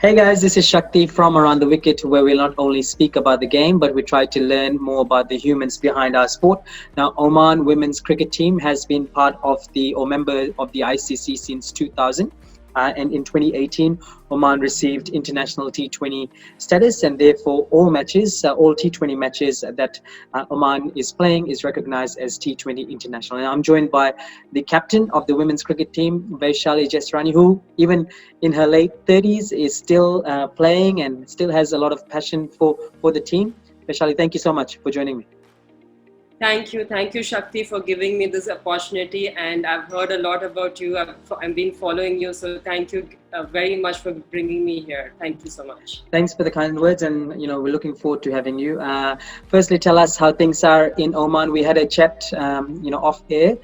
Hey guys, this is Shakti from Around the Wicket, where we not only speak about the game, but we try to learn more about the humans behind our sport. Now, Oman women's cricket team has been part of the or member of the ICC since 2000. And in 2018, Oman received international T20 status, and therefore all matches, all T20 matches that Oman is playing is recognized as T20 international. And I'm joined by the captain of the women's cricket team, Vaishali Jesrani, who even in her late 30s is still playing and still has a lot of passion for the team. Vaishali, thank you so much for joining me. Thank you, Shakti, for giving me this opportunity. And I've heard a lot about you. I've been following you, so thank you very much for bringing me here. Thank you so much. Thanks for the kind words, and we're looking forward to having you. Firstly, tell us how things are in Oman. We had a chat, off air,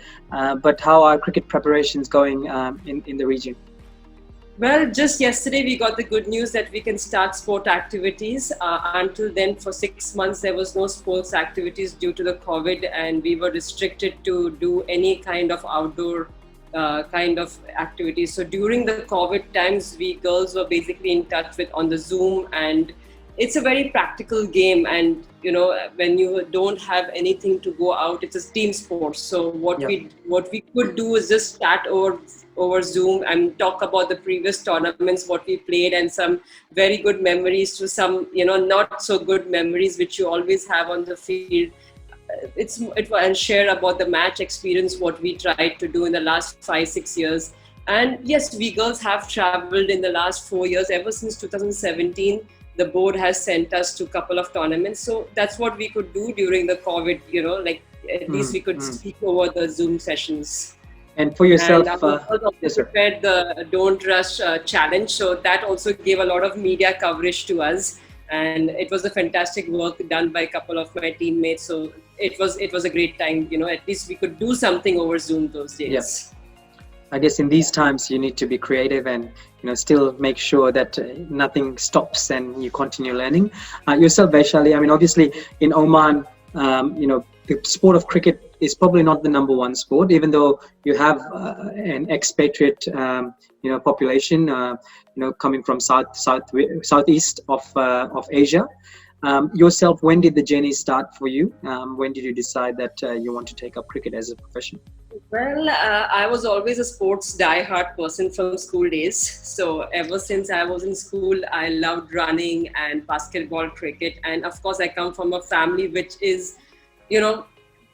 but how are cricket preparations going in the region? Well, just yesterday we got the good news that we can start sport activities. Until then, for 6 months, there was no sports activities due to the COVID, and we were restricted to do any kind of outdoor kind of activities. So during the COVID times, we girls were basically in touch with on the Zoom, and it's a very practical game. And when you don't have anything to go out, it's a team sport. So what we could do is just chat over Zoom and talk about the previous tournaments, what we played, and some very good memories to some, not so good memories, which you always have on the field. And share about the match experience, what we tried to do in the last 5-6 years. And yes, we girls have traveled in the last 4 years. Ever since 2017, the board has sent us to a couple of tournaments. So that's what we could do during the COVID, at least we could speak over the Zoom sessions. And for yourself, and I also prepared the Don't Rush challenge. So that also gave a lot of media coverage to us. And it was a fantastic work done by a couple of my teammates. So it was a great time. At least we could do something over Zoom those days. Yes. I guess in these times you need to be creative and still make sure that nothing stops and you continue learning. Yourself, Vaishali, I mean, obviously in Oman, the sport of cricket is probably not the number one sport, even though you have an expatriate, population, coming from southeast of Asia. Yourself, when did the journey start for you? When did you decide that you want to take up cricket as a profession? Well, I was always a sports die-hard person from school days. So ever since I was in school, I loved running and basketball, cricket. And of course, I come from a family which is,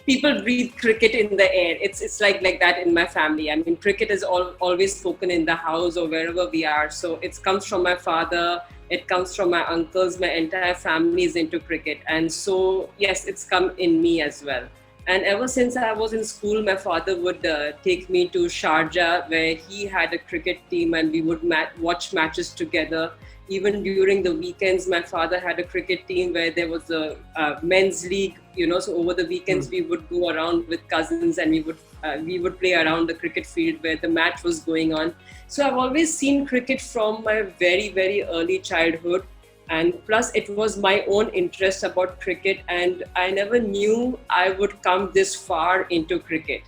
people breathe cricket in the air. It's like that in my family. I mean, cricket is always spoken in the house or wherever we are. So it comes from my father. It comes from my uncles. My entire family is into cricket. And so, yes, it's come in me as well. And ever since I was in school, my father would take me to Sharjah, where he had a cricket team, and we would watch matches together. Even during the weekends, my father had a cricket team where there was a men's league, so over the weekends we would go around with cousins, and we would play around the cricket field where the match was going on. So I've always seen cricket from my very, very early childhood. And plus it was my own interest about cricket, and I never knew I would come this far into cricket.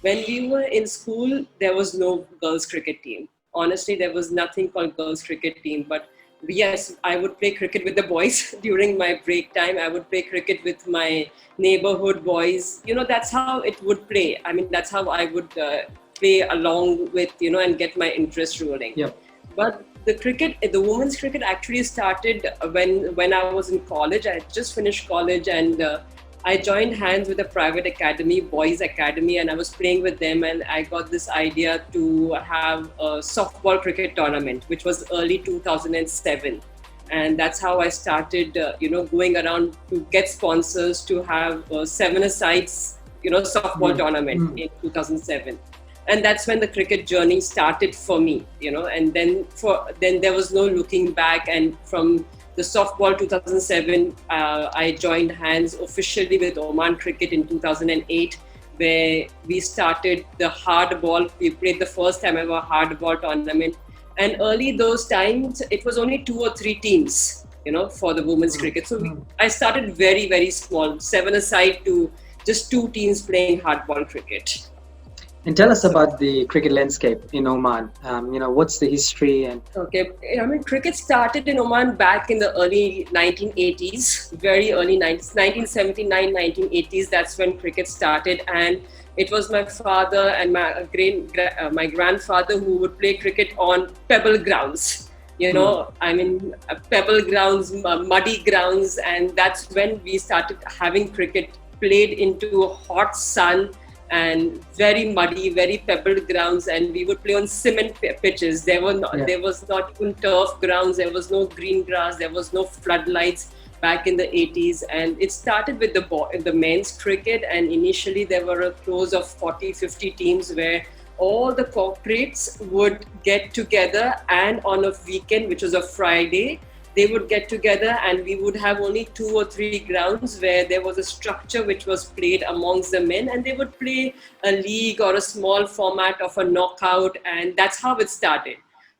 When we were in school, there was no girls cricket team. Honestly, there was nothing called girls cricket team, but yes, I would play cricket with the boys during my break time. I would play cricket with my neighborhood boys. That's how it would play. I mean, that's how I would play along with, and get my interest rolling. Yep. But the women's cricket actually started when I was in college. I had just finished college, and I joined hands with a private academy, boys academy, and I was playing with them, and I got this idea to have a softball cricket tournament, which was early 2007. And that's how I started, going around to get sponsors to have 7-a-sides, softball tournament in 2007. And that's when the cricket journey started for me, and then there was no looking back. And from the softball 2007, I joined hands officially with Oman Cricket in 2008, where we started the hardball. We played the first time ever hardball tournament. And early those times, it was only 2 or 3 teams, for the women's cricket. So I started very, very small, 7-a-side to just 2 teams playing hardball cricket. And tell us So, about the cricket landscape in Oman. What's the history and okay, I mean, cricket started in Oman back in the early 1980s, very early 90s, 1979, 1980s. That's when cricket started, and it was my father and my grandfather who would play cricket on pebble grounds. Hmm. I mean, pebble grounds, muddy grounds, and that's when we started having cricket played into a hot sun and very muddy, very pebbled grounds, and we would play on cement pitches. Yeah. There was not even turf grounds. There was no green grass. There was no floodlights back in the 80s, and it started with the men's cricket. And initially, there were a close of 40, 50 teams where all the corporates would get together, and on a weekend, which was a Friday, they would get together, and we would have only 2 or 3 grounds where there was a structure which was played amongst the men, and they would play a league or a small format of a knockout, and that's how it started.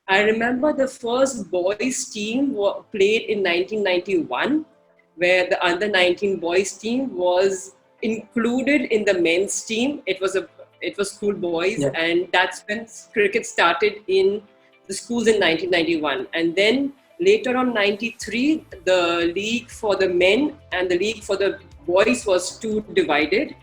I remember the first boys team played in 1991, where the under 19 boys team was included in the men's team. It was school boys, Yeah. and that's when cricket started in the schools in 1991. And then later on, 93, the league for the men and the league for the boys was two divided.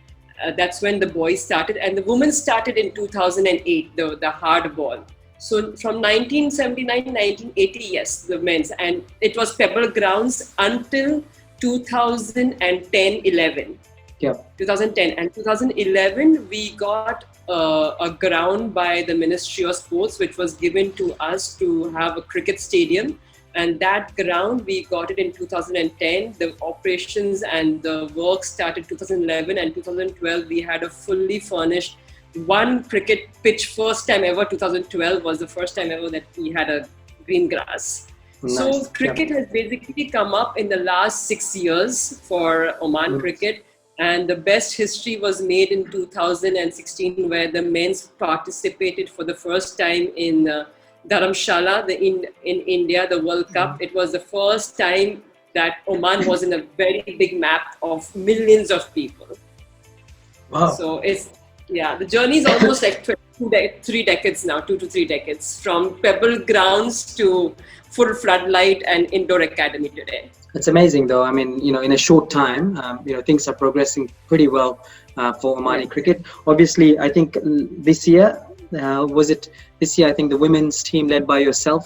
That's when the boys started, and the women started in 2008, the hard ball. So from 1979, 1980, yes, the men's, and it was pebble grounds until 2010, 11. Yeah. 2010 and 2011, we got a ground by the Ministry of Sports, which was given to us to have a cricket stadium. And that ground, we got it in 2010. The operations and the work started 2011, and 2012, we had a fully furnished one cricket pitch. First time ever, 2012 was the first time ever that we had a green grass. Nice. So Yeah. cricket has basically come up in the last 6 years for Oman Cricket. And the best history was made in 2016, where the men's participated for the first time in Dharamshala, in India, the World Cup. It was the first time that Oman was in a very big map of millions of people. Wow. So the journey is almost like 3 decades now, 2 to 3 decades, from pebble grounds to full floodlight and indoor academy today. It's amazing, though. I mean, in a short time, things are progressing pretty well for Omani cricket. Obviously, I think this year, I think the women's team led by yourself,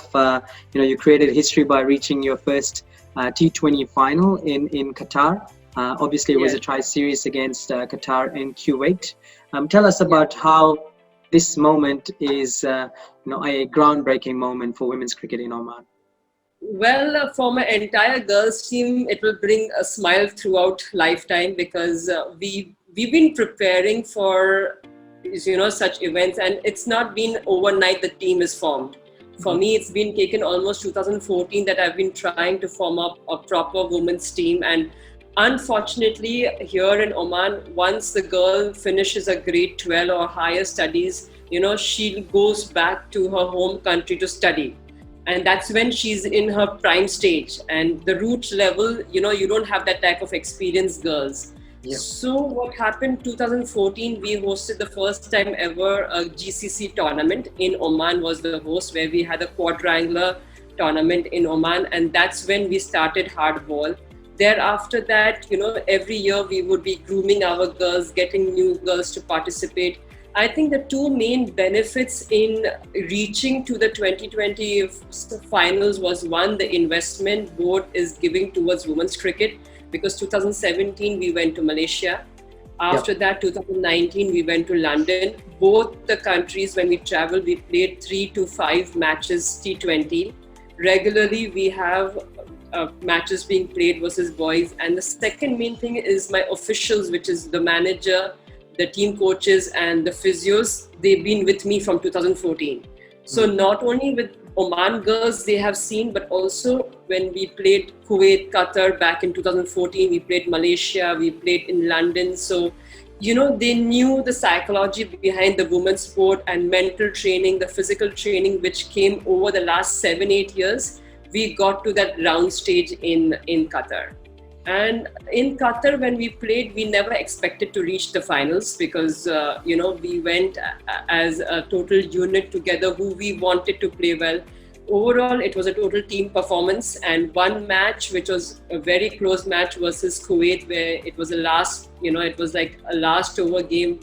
you created history by reaching your first T20 final in Qatar. Obviously, it was a tri-series against Qatar and Kuwait. Tell us about how this moment is, a groundbreaking moment for women's cricket in Oman. Well, for my entire girls team, it will bring a smile throughout lifetime, because we've been preparing for such events, and it's not been overnight the team is formed. For me, it's been taken almost 2014 that I've been trying to form up a proper women's team. And unfortunately, here in Oman, once the girl finishes a grade 12 or higher studies, she goes back to her home country to study. And that's when she's in her prime stage, and the root level, you don't have that type of experienced girls. Yeah. So what happened 2014, we hosted the first time ever a GCC tournament in Oman was the host, where we had a quadrangular tournament in Oman, and that's when we started hardball. Thereafter that, every year we would be grooming our girls, getting new girls to participate. I think the two main benefits in reaching to the 2020 finals was, one, the investment board is giving towards women's cricket, because 2017 we went to Malaysia. After that, 2019 we went to London. Both the countries, when we traveled, we played 3 to 5 matches T20. Regularly we have matches being played versus boys. And the second main thing is my officials, which is the manager, the team coaches and the physios. They've been with me from 2014. So not only with Oman girls they have seen, but also when we played Kuwait, Qatar back in 2014, we played Malaysia, we played in London. So, they knew the psychology behind the women's sport and mental training, the physical training, which came over the last 7-8 years. We got to that round stage in Qatar. And in Qatar, when we played, we never expected to reach the finals because, we went as a total unit together who we wanted to play well. Overall, it was a total team performance, and one match, which was a very close match versus Kuwait, where it was it was like a last over game,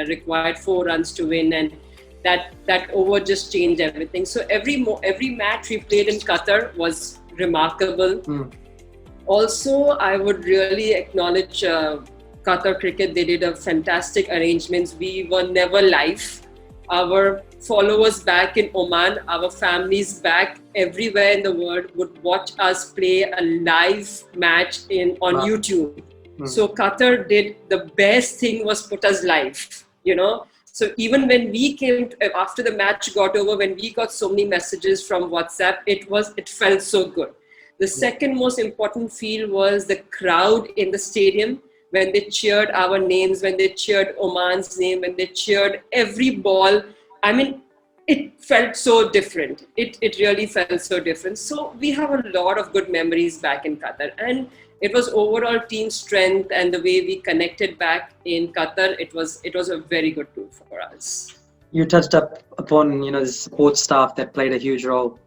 required 4 runs to win, and that over just changed everything. So every match we played in Qatar was remarkable. Also, I would really acknowledge Qatar Cricket. They did a fantastic arrangements. We were never live. Our followers back in Oman, our families back everywhere in the world would watch us play a live match on YouTube. So Qatar did the best thing was put us live, So even when we came after the match got over, when we got so many messages from WhatsApp, it felt so good. The second most important feel was the crowd in the stadium when they cheered our names, when they cheered Oman's name, when they cheered every ball. I mean, it felt so different. It really felt so different. So we have a lot of good memories back in Qatar. And it was overall team strength and the way we connected back in Qatar. It was a very good tour for us. You touched upon, the support staff that played a huge role.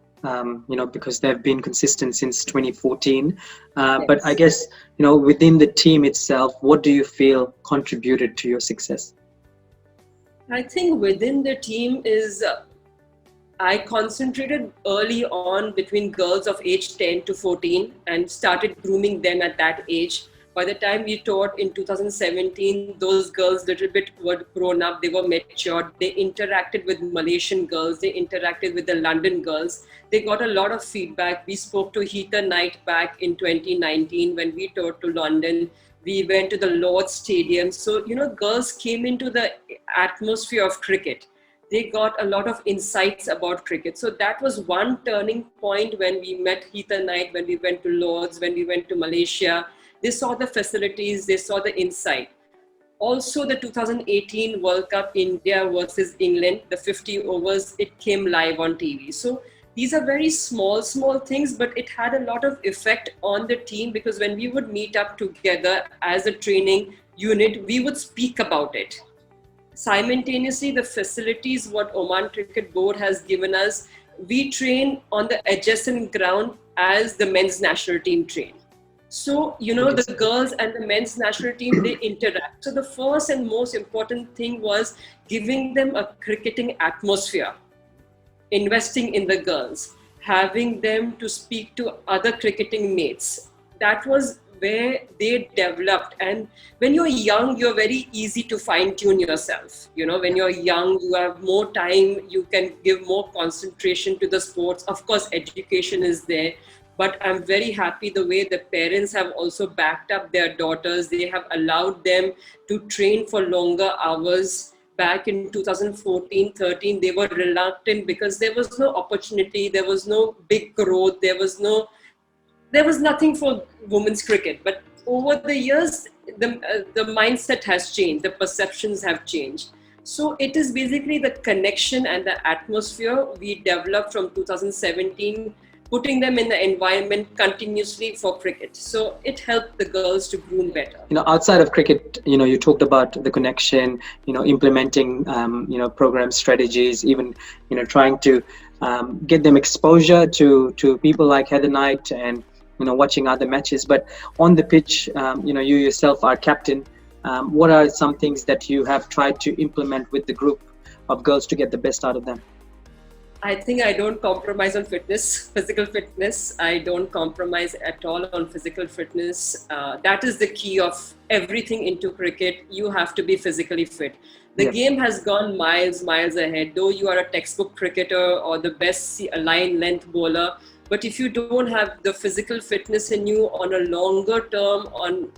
Because they've been consistent since 2014. Yes. But I guess, within the team itself, what do you feel contributed to your success? I think within the team is, I concentrated early on between girls of age 10 to 14 and started grooming them at that age. By the time we taught in 2017, those girls little bit were grown up, they were matured, they interacted with Malaysian girls, they interacted with the London girls. They got a lot of feedback. We spoke to Heather Knight back in 2019 when we toured to London. We went to the Lord's Stadium. So, girls came into the atmosphere of cricket. They got a lot of insights about cricket. So that was one turning point when we met Heather Knight, when we went to Lord's, when we went to Malaysia. They saw the facilities, they saw the insight. Also, the 2018 World Cup, India versus England, the 50 overs, it came live on TV. So these are very small things, but it had a lot of effect on the team because when we would meet up together as a training unit, we would speak about it. Simultaneously, the facilities what Oman Cricket Board has given us, we train on the adjacent ground as the men's national team train. So, the girls and the men's national team, they interact. So the first and most important thing was giving them a cricketing atmosphere, investing in the girls, having them to speak to other cricketing mates. That was where they developed. And when you're young, you're very easy to fine tune yourself. When you're young, you have more time, you can give more concentration to the sports. Of course, education is there. But I'm very happy the way the parents have also backed up their daughters. They have allowed them to train for longer hours. Back in 2014-13, they were reluctant because there was no opportunity, there was no big growth, there was nothing for women's cricket. But over the years, the mindset has changed, the perceptions have changed. So it is basically the connection and the atmosphere we developed from 2017, putting them in the environment continuously for cricket. So it helped the girls to groom better. Outside of cricket, you talked about the connection, implementing, program strategies, even, trying to get them exposure to people like Heather Knight and, watching other matches. But on the pitch, you yourself are captain. What are some things that you have tried to implement with the group of girls to get the best out of them? I think I don't compromise on physical fitness. I don't compromise at all on physical fitness. That is the key of everything into cricket. You have to be physically fit. The game has gone miles ahead. Though you are a textbook cricketer or the best line length bowler, but if you don't have the physical fitness in you on a longer term, on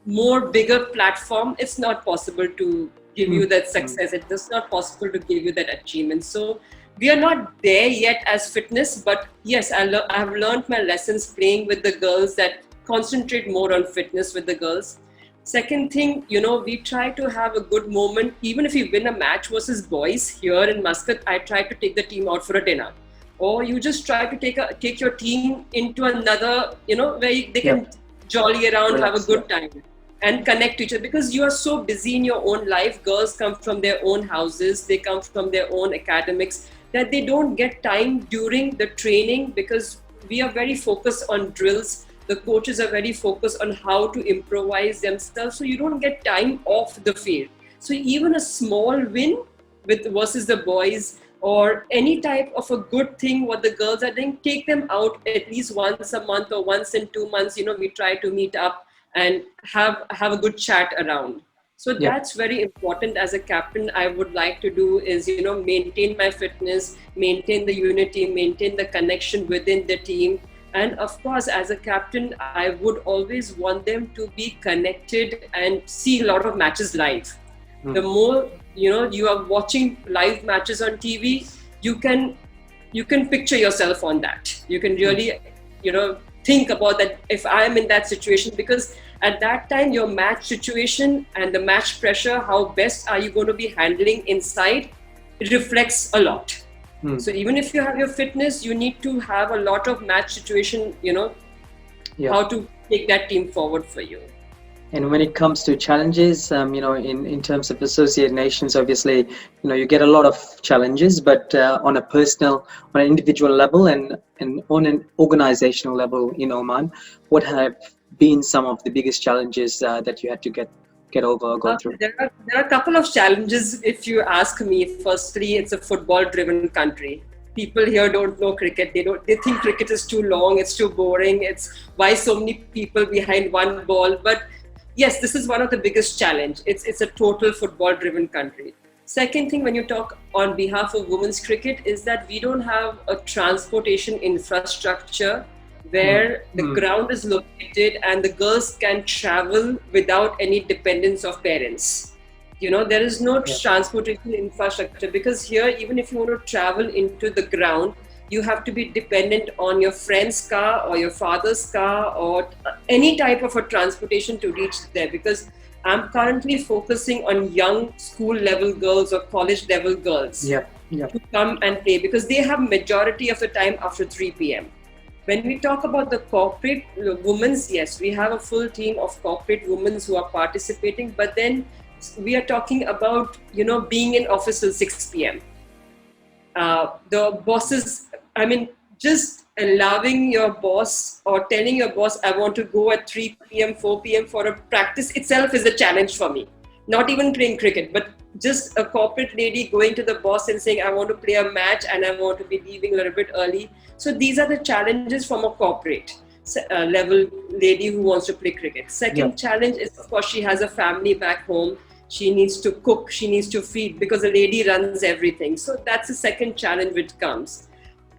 more bigger platform, it's not possible to give you that success. It's not possible to give you that achievement. So we are not there yet as fitness, but yes, I have learned my lessons playing with the girls that concentrate more on fitness with the girls. Second thing, we try to have a good moment. Even if we win a match versus boys here in Muscat, I try to take the team out for a dinner. Or you just try to take your team into another, where they can jolly around, have a Relax, yeah. good time, and connect to each other, because you are so busy in your own life. Girls come from their own houses, they come from their own academics, that they don't get time during the training, because we are very focused on drills. The coaches are very focused on how to improvise themselves, so you don't get time off the field. So even a small win with versus the boys, or any type of a good thing what the girls are doing, take them out at least once a month or once in 2 months. We try to meet up and have a good chat around. So Yeah. that's very important. As a captain, I would like to do is, maintain my fitness, maintain the unity, maintain the connection within the team. And of course, as a captain, I would always want them to be connected and see a lot of matches live. The more you are watching live matches on TV, you can picture yourself on that. You can really think about that, if I am in that situation, because at that time your match situation and the match pressure, how best are you going to be handling inside, it reflects a lot. So even if you have your fitness, you need to have a lot of match situation, how to take that team forward for you. And when it comes to challenges, in terms of associated nations, obviously, you get a lot of challenges, but on a personal, on an individual level, and on an organizational level in Oman, what have been some of the biggest challenges that you had to get over or go through? There are a couple of challenges, if you ask me. Firstly, it's a football-driven country. People here don't know cricket. They think cricket is too long, it's too boring. It's why so many people behind one ball. But yes, this is one of the biggest challenge. It's a total football-driven country. Second thing, when you talk on behalf of women's cricket, is that we don't have a transportation infrastructure where the ground is located and the girls can travel without any dependence of parents. There is no transportation infrastructure, because here, even if you want to travel into the ground, you have to be dependent on your friend's car or your father's car or any type of a transportation to reach there. Because I'm currently focusing on young school level girls or college level girls to come and play, because they have majority of the time after 3 p.m. When we talk about the corporate women's, yes, we have a full team of corporate women who are participating, but then we are talking about, being in office till 6 p.m. The bosses, just allowing your boss or telling your boss, I want to go at 3 p.m., 4 p.m. for a practice itself is a challenge for me. Not even playing cricket, but just a corporate lady going to the boss and saying, I want to play a match and I want to be leaving a little bit early. So these are the challenges from a corporate level lady who wants to play cricket. Second challenge is, of course, she has a family back home. She needs to cook, she needs to feed, because a lady runs everything. So that's the second challenge which comes.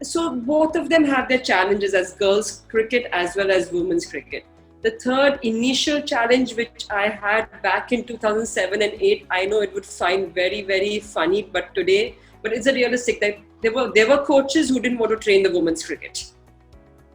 So both of them have their challenges, as girls cricket as well as women's cricket. The third initial challenge which I had back in 2007 and 8, I know it would find very, very funny, but it's a realistic that there were coaches who didn't want to train the women's cricket.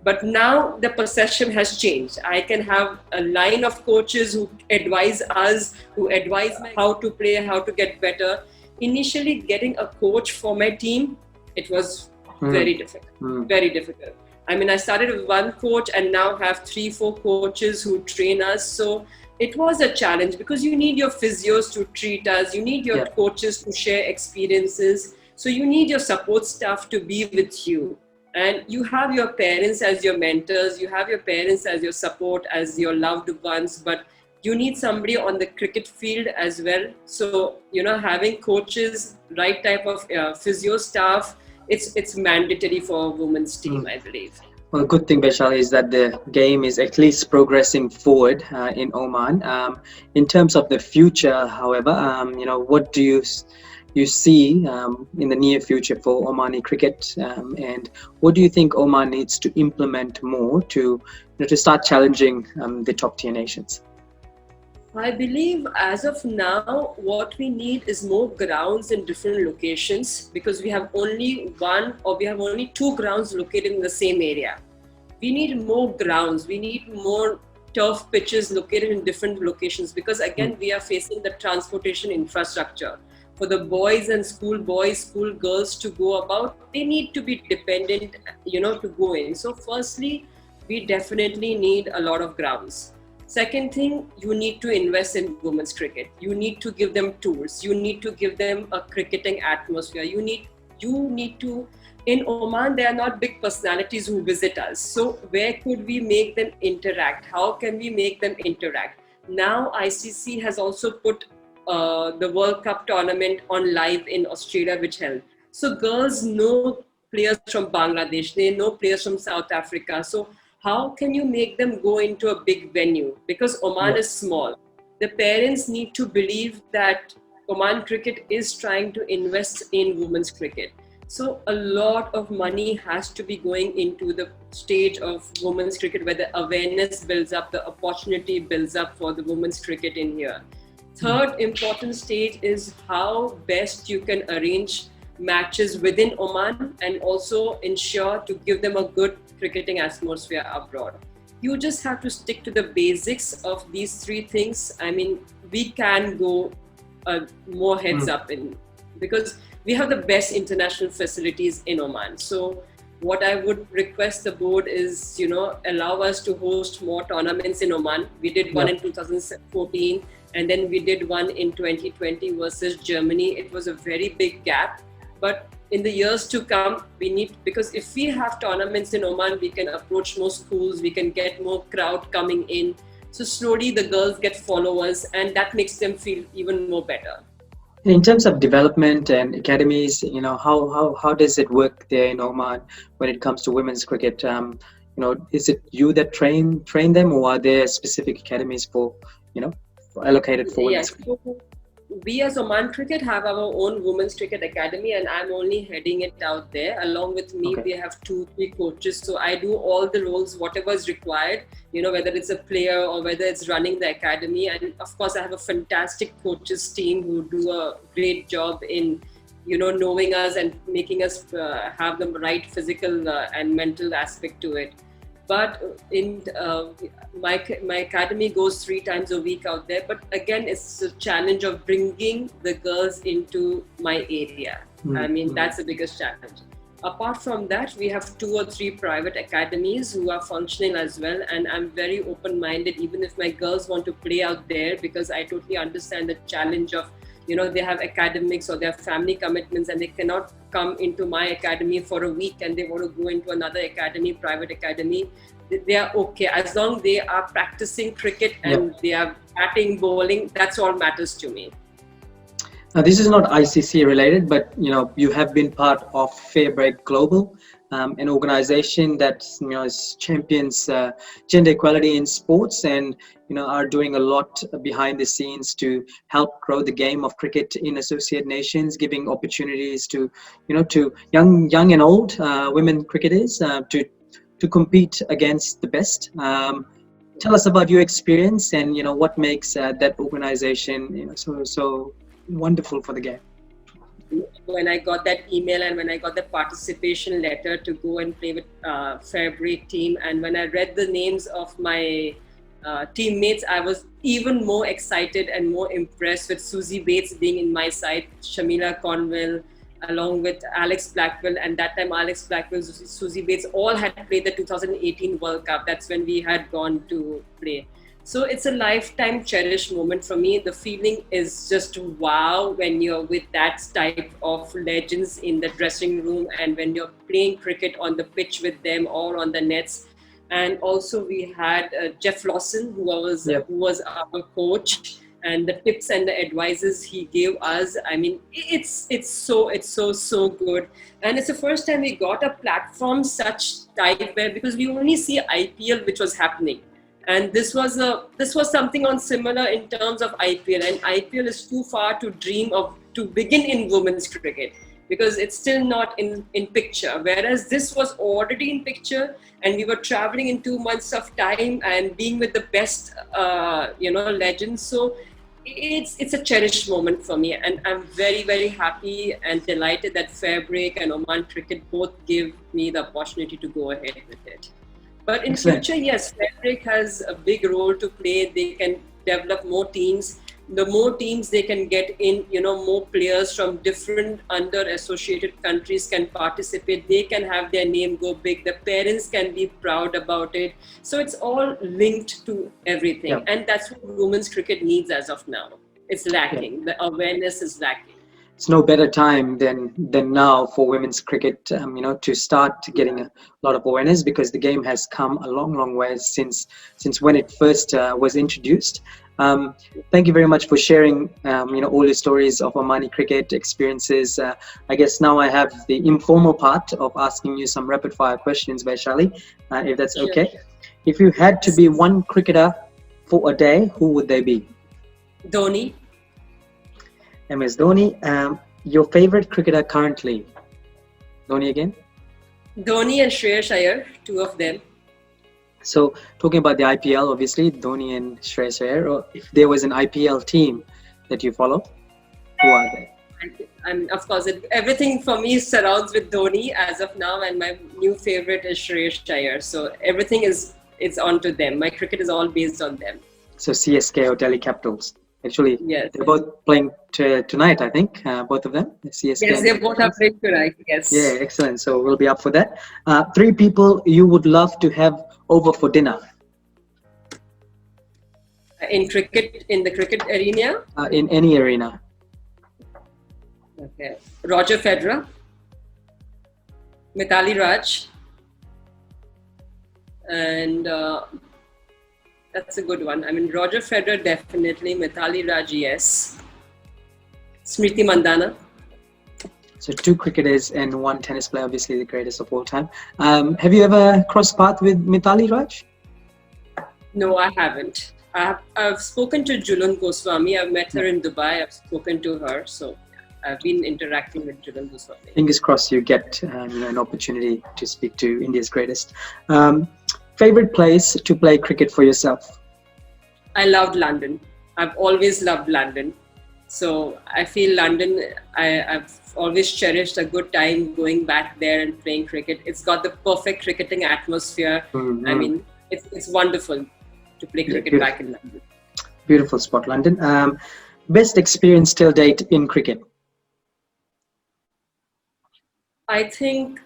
But now the perception has changed. I can have a line of coaches who advise us, who advise me how to play, how to get better. Initially, getting a coach for my team, it was very difficult, very difficult. I started with one coach and now have 3-4 coaches who train us. So it was a challenge, because you need your physios to treat us. You need your coaches to share experiences. So you need your support staff to be with you. And you have your parents as your mentors. You have your parents as your support, as your loved ones. But you need somebody on the cricket field as well. So, having coaches, right type of physio staff, it's mandatory for a women's team, I believe. Well, the good thing, Vaishali, is that the game is at least progressing forward in Oman. In terms of the future, however, what do you see in the near future for Omani cricket, and what do you think Oman needs to implement more to start challenging the top tier nations? I believe as of now, what we need is more grounds in different locations, because we have only only 2 grounds located in the same area. We need more grounds. We need more turf pitches located in different locations, because again, we are facing the transportation infrastructure. For the boys and school girls to go about, they need to be dependent, to go in. So firstly, we definitely need a lot of grounds. Second thing, you need to invest in women's cricket. You need to give them tours. You need to give them a cricketing atmosphere. You need to. In Oman, there are not big personalities who visit us. So where could we make them interact? How can we make them interact? Now ICC has also put the World Cup tournament on live in Australia, which held. So girls know players from Bangladesh, they know players from South Africa. So how can you make them go into a big venue? Because Oman Yeah. is small. The parents need to believe that Oman Cricket is trying to invest in women's cricket. So a lot of money has to be going into the stage of women's cricket where the awareness builds up, the opportunity builds up for the women's cricket in here. Third important stage is how best you can arrange matches within Oman and also ensure to give them a good cricketing atmosphere abroad. You just have to stick to the basics of these three things. I mean, we can go more heads up in, because we have the best international facilities in Oman. So what I would request the board is, allow us to host more tournaments in Oman. We did one in 2014, and then we did one in 2020 versus Germany. It was a very big gap, but in the years to come, we need, because if we have tournaments in Oman, we can approach more schools, we can get more crowd coming in. So slowly the girls get followers, and that makes them feel even more better. In terms of development and academies, how does it work there in Oman when it comes to women's cricket? Is it you that train them, or are there specific academies allocated for women's Yes. cricket? So we as Oman Cricket have our own women's cricket academy, and I'm only heading it out there. Along with me, Okay. we have 2-3 coaches. So I do all the roles, whatever is required, whether it's a player or whether it's running the academy. And of course, I have a fantastic coaches team who do a great job in, knowing us and making us have the right physical and mental aspect to it. But in my academy goes 3 times a week out there. But again, it's a challenge of bringing the girls into my area. I mean, that's the biggest challenge. Apart from that, we have 2 or 3 private academies who are functioning as well. And I'm very open-minded, even if my girls want to play out there, because I totally understand the challenge of, they have academics or their family commitments, and they cannot come into my academy for a week and they want to go into another academy, private academy. They are okay. As long as they are practicing cricket and they are batting, bowling, that's all matters to me. Now, this is not ICC related, but you have been part of FairBreak Global, an organization that champions gender equality in sports, and are doing a lot behind the scenes to help grow the game of cricket in associate nations, giving opportunities to to young and old women cricketers to compete against the best. Tell us about your experience and what makes that organization so wonderful for the game. When I got that email and when I got that participation letter to go and play with FairBreak team, and when I read the names of my teammates, I was even more excited and more impressed with Suzie Bates being in my side, Shamila Conwell, along with Alex Blackwell. And that time, Alex Blackwell, Suzie Bates, all had played the 2018 World Cup. That's when we had gone to play. So it's a lifetime cherished moment for me. The feeling is just wow when you're with that type of legends in the dressing room, and when you're playing cricket on the pitch with them or on the nets. And also we had Jeff Lawson, who was our coach, and the tips and the advices he gave us. I mean, it's so good. And it's the first time we got a platform such type where, because we only see IPL which was happening. And this was something on similar in terms of IPL, and IPL is too far to dream of to begin in women's cricket, because it's still not in picture. Whereas this was already in picture, and we were traveling in 2 months of time and being with the best, legends. So it's a cherished moment for me, and I'm very, very happy and delighted that FairBreak and Oman Cricket both give me the opportunity to go ahead with it. But in Excellent. future, yes, FairBreak has a big role to play. They can develop more teams. the more teams they can get in, more players from different under associated countries can participate. They can have their name go big. The parents can be proud about it. So it's all linked to everything. Yeah. And that's what women's cricket needs as of now. It's lacking. Yeah. The awareness is lacking. It's no better time than now for women's cricket, to start getting a lot of awareness, because the game has come a long way since when it first was introduced. Thank you very much for sharing, all the stories of Omani cricket experiences. I guess now I have the informal part of asking you some rapid fire questions, Vaishali, if that's okay. Sure. If you had to be one cricketer for a day, who would they be? Dhoni. MS Dhoni. Your favorite cricketer currently? Dhoni again? Dhoni and Shreyas Iyer, two of them. So talking about the IPL, obviously Dhoni and Shreyas Iyer. Or if there was an IPL team that you follow, who are they? And of course, everything for me surrounds with Dhoni as of now, and my new favorite is Shreyas Iyer. So everything it's onto them. My cricket is all based on them. So CSK or Delhi Capitals. Actually, yes. They're both playing tonight, I think, both of them. CSK. Yes, they both are playing tonight, yes. Yeah, excellent. So we'll be up for that. 3 people you would love to have over for dinner. In cricket, in the cricket arena? In any arena. Okay. Roger Federer, Mithali Raj, and that's a good one. I mean, Roger Federer definitely, Mithali Raj, yes. Smriti Mandhana. So 2 cricketers and 1 tennis player, obviously the greatest of all time. Have you ever crossed paths with Mithali Raj? No, I haven't. I've spoken to Julan Goswami. I've met her in Dubai. I've spoken to her. So I've been interacting with Julan Goswami. Fingers crossed you get an opportunity to speak to India's greatest. Favorite place to play cricket for yourself? I loved London. I've always loved London. So I feel London, I've always cherished a good time going back there and playing cricket. It's got the perfect cricketing atmosphere. Mm-hmm. I mean, it's wonderful to play cricket back in London. Beautiful spot, London. Best experience till date in cricket? I think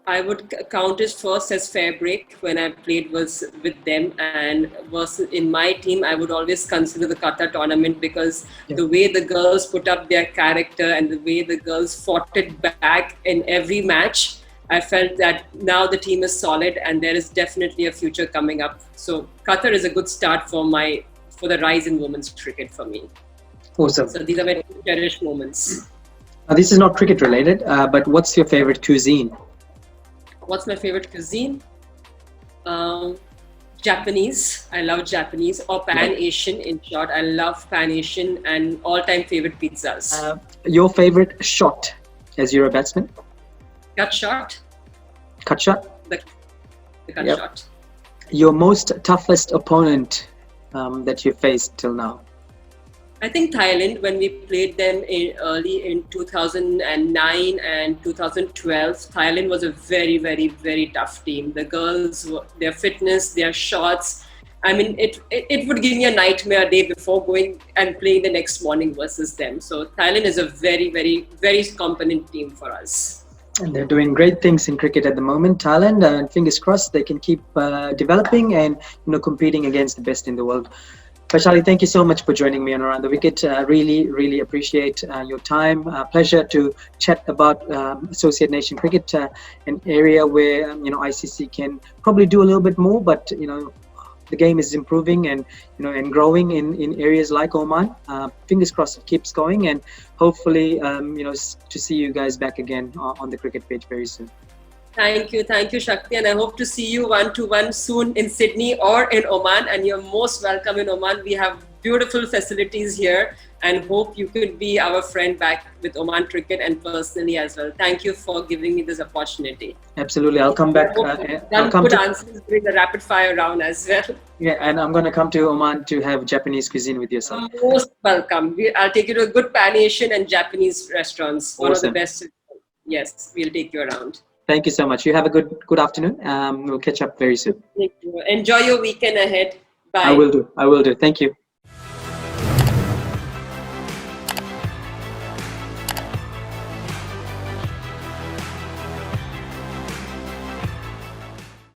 I would count it first as FairBreak when I played was with them, and was in my team. I would always consider the Qatar tournament because the way the girls put up their character and the way the girls fought it back in every match, I felt that now the team is solid and there is definitely a future coming up. So Qatar is a good start for the rise in women's cricket for me. Awesome. So these are my cherished moments. Now, this is not cricket related, but what's your favorite cuisine? What's my favorite cuisine? Japanese. I love Japanese or Pan-Asian. In short, I love Pan-Asian and all-time favorite pizzas. Your favorite shot as you're a batsman? Cut shot. Cut shot? The cut shot. Your most toughest opponent that you faced till now? I think Thailand, when we played them early in 2009 and 2012, Thailand was a very, very, very tough team. The girls, their fitness, their shots, I mean, it would give me a nightmare a day before going and playing the next morning versus them. So Thailand is a very, very, very competent team for us. And they're doing great things in cricket at the moment, Thailand, and fingers crossed they can keep developing and competing against the best in the world. Vaishali, thank you so much for joining me on Around the Wicket. Really, really appreciate your time. Pleasure to chat about Associate Nation Cricket, an area where ICC can probably do a little bit more, but the game is improving and and growing in areas like Oman. Fingers crossed it keeps going, and hopefully to see you guys back again on the cricket page very soon. Thank you, Shakti, and I hope to see you one-to-one soon in Sydney or in Oman, and you're most welcome in Oman. We have beautiful facilities here, and hope you could be our friend back with Oman Cricket and personally as well. Thank you for giving me this opportunity. Absolutely, I'll come back. I'll come answers during the rapid fire round as well. Yeah, and I'm going to come to Oman to have Japanese cuisine with yourself. Most welcome. I'll take you to a good Pan-Asian and Japanese restaurants. Awesome. One of the best. Yes, we'll take you around. Thank you so much. You have a good afternoon. We'll catch up very soon. Thank you. Enjoy your weekend ahead. Bye. I will do. Thank you.